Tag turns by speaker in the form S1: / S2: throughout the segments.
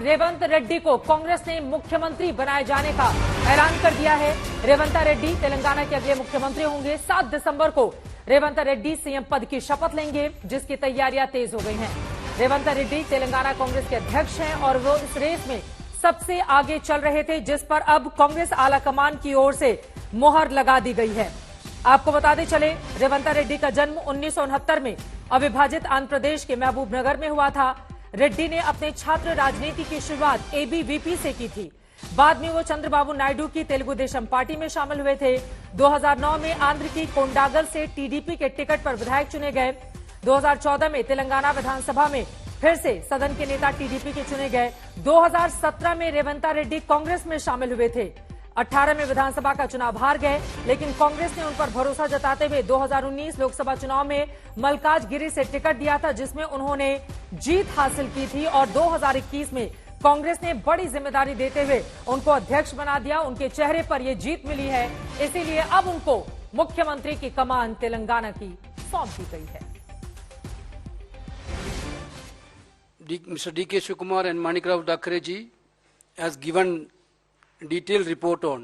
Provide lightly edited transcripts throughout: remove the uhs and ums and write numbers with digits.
S1: रेवंत रेड्डी को कांग्रेस ने मुख्यमंत्री बनाए जाने का ऐलान कर दिया है। रेवंत रेड्डी तेलंगाना के अगले मुख्यमंत्री होंगे। 7 दिसंबर को रेवंत रेड्डी सीएम पद की शपथ लेंगे, जिसकी तैयारियां तेज हो गई हैं। रेवंत रेड्डी तेलंगाना कांग्रेस के अध्यक्ष हैं और वो इस रेस में सबसे आगे चल रहे थे, जिस पर अब कांग्रेस आलाकमान की ओर से मोहर लगा दी गई है। आपको बताते चले, रेवंत रेड्डी का जन्म 1969 में अविभाजित आंध्र प्रदेश के महबूबनगर में हुआ था। रेड्डी ने अपने छात्र राजनीति की शुरुआत एबीवीपी से की थी। बाद में वो चंद्रबाबू नायडू की तेलुगु देशम पार्टी में शामिल हुए थे। 2009 में आंध्र की कोंडागल से टीडीपी के टिकट पर विधायक चुने गए। 2014 में तेलंगाना विधानसभा में फिर से सदन के नेता टीडीपी के चुने गए। 2017 में रेवंत रेड्डी कांग्रेस में शामिल हुए थे। 18 में विधानसभा का चुनाव हार गए, लेकिन कांग्रेस ने उन पर भरोसा जताते हुए 2019 लोकसभा चुनाव में मलकाजगिरी से टिकट दिया था, जिसमें उन्होंने जीत हासिल की थी। और 2021 में कांग्रेस ने बड़ी जिम्मेदारी देते हुए उनको अध्यक्ष बना दिया। उनके चेहरे पर यह जीत मिली है, इसीलिए अब उनको मुख्यमंत्री की कमान तेलंगाना की सौंप दी गई है।
S2: Mr. D.K. Shivakumar and Manikrao Dakre ji has given detailed report on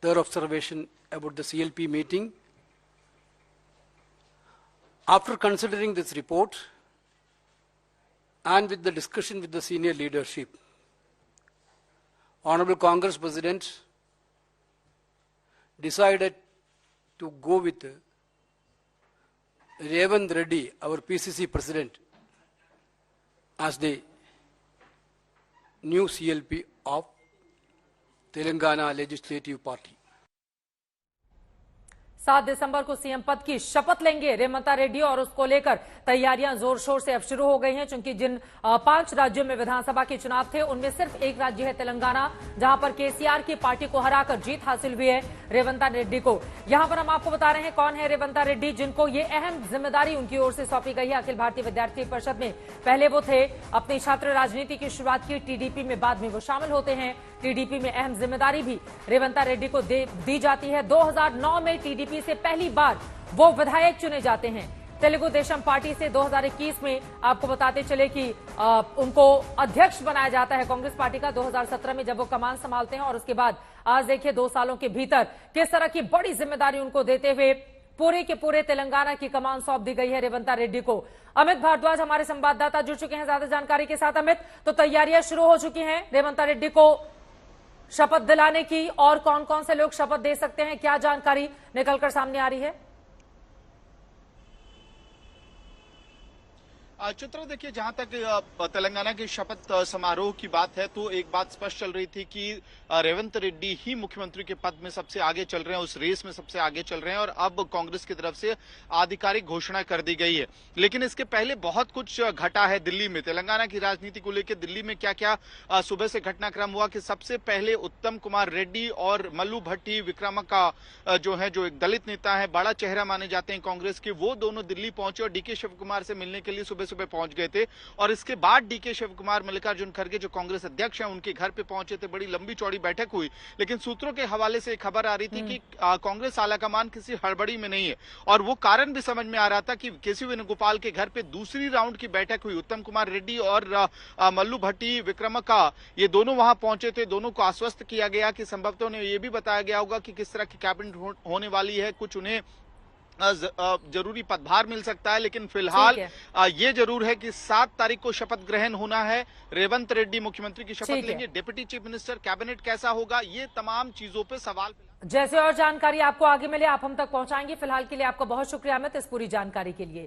S2: their observation about the CLP meeting. After considering this report and with the discussion with the senior leadership, Honorable Congress President decided to go with Revanth Reddy, our PCC President, as the new CLP of Telangana Legislative Party.
S1: 7 दिसंबर को CM पद की शपथ लेंगे रेवंत रेड्डी और उसको लेकर तैयारियां जोर शोर से अब शुरू हो गई हैं, क्योंकि जिन 5 राज्यों में विधानसभा के चुनाव थे उनमें सिर्फ एक राज्य है तेलंगाना, जहां पर केसीआर की पार्टी को हराकर जीत हासिल हुई है रेवंत रेड्डी को। यहां पर हम आपको बता रहे हैं कौन है रेवंत रेड्डी, जिनको ये अहम जिम्मेदारी उनकी ओर से सौंपी गई है अखिल भारतीय विद्यार्थी परिषद में। पहले वो थे, अपनी छात्र राजनीति की शुरुआत की टीडीपी में, बाद में वो शामिल होते हैं। टीडीपी में अहम जिम्मेदारी भी रेवंत रेड्डी को दी जाती है। 2009 में टीडीपी से पहली बार वो विधायक चुने जाते हैं। तेलुगु देशम पार्टी से 2021 में आपको बताते चले कि उनको अध्यक्ष बनाया जाता है कांग्रेस पार्टी का, 2017 में जब वो कमान संभालते हैं। और उसके बाद आज देखिए 2 सालों के भीतर किस तरह की बड़ी जिम्मेदारी उनको देते हुए पूरे के पूरे तेलंगाना की कमान सौंप दी गई है रेवंत रेड्डी को। अमित भारद्वाज हमारे संवाददाता जुड़ चुके हैं ज्यादा जानकारी के साथ। अमित, तो तैयारियां शुरू हो चुकी हैं रेवंत रेड्डी को शपथ दिलाने की, और कौन कौन से लोग शपथ दे सकते हैं, क्या जानकारी निकलकर सामने आ रही है?
S3: चित्रा, देखिए, जहां तक तेलंगाना के शपथ समारोह की बात है तो एक बात स्पष्ट चल रही थी कि रेवंत रेड्डी ही मुख्यमंत्री के पद में सबसे आगे चल रहे हैं, उस रेस में सबसे आगे चल रहे हैं। और अब कांग्रेस की तरफ से आधिकारिक घोषणा कर दी गई है। लेकिन इसके पहले बहुत कुछ घटा है दिल्ली में। तेलंगाना की राजनीति को लेकर दिल्ली में क्या क्या सुबह से घटनाक्रम हुआ कि सबसे पहले उत्तम कुमार रेड्डी और मल्लू भट्टी विक्रमका जो एक दलित नेता है, बड़ा चेहरा माने जाते हैं कांग्रेस के, वो दोनों दिल्ली पहुंचे और डीके शिवकुमार से मिलने के लिए सुबह पहुंच गए थे। और इसके बाद डीके शिवकुमार मल्लिकार्जुन खड़गे जो कांग्रेस अध्यक्ष हैं उनके घर पे पहुंचे थे। बड़ी लंबी चौड़ी बैठक हुई, लेकिन सूत्रों के हवाले से एक खबर आ रही थी कि कांग्रेस आलाकमान किसी हड़बड़ी में नहीं है। और वो कारण भी समझ में आ रहा था कि केसी वेणुगोपाल के घर पे दूसरी राउंड की बैठक हुई। उत्तम कुमार रेड्डी और मल्लू भट्टी विक्रमका, ये दोनों वहां पहुंचे थे। दोनों को आश्वस्त किया गया कि संभवतः उन्हें यह भी बताया गया होगा कि किस तरह की कैबिनेट होने वाली है, कुछ उन्हें जरूरी पदभार मिल सकता है। लेकिन फिलहाल ये जरूर है कि 7 तारीख को शपथ ग्रहण होना है। रेवंत रेड्डी मुख्यमंत्री की शपथ लेंगे। डिप्टी चीफ मिनिस्टर, कैबिनेट कैसा होगा, ये तमाम चीजों पे सवाल।
S1: जैसे और जानकारी आपको आगे मिले आप हम तक पहुंचाएंगे। फिलहाल के लिए आपका बहुत शुक्रिया अमित इस पूरी जानकारी के लिए।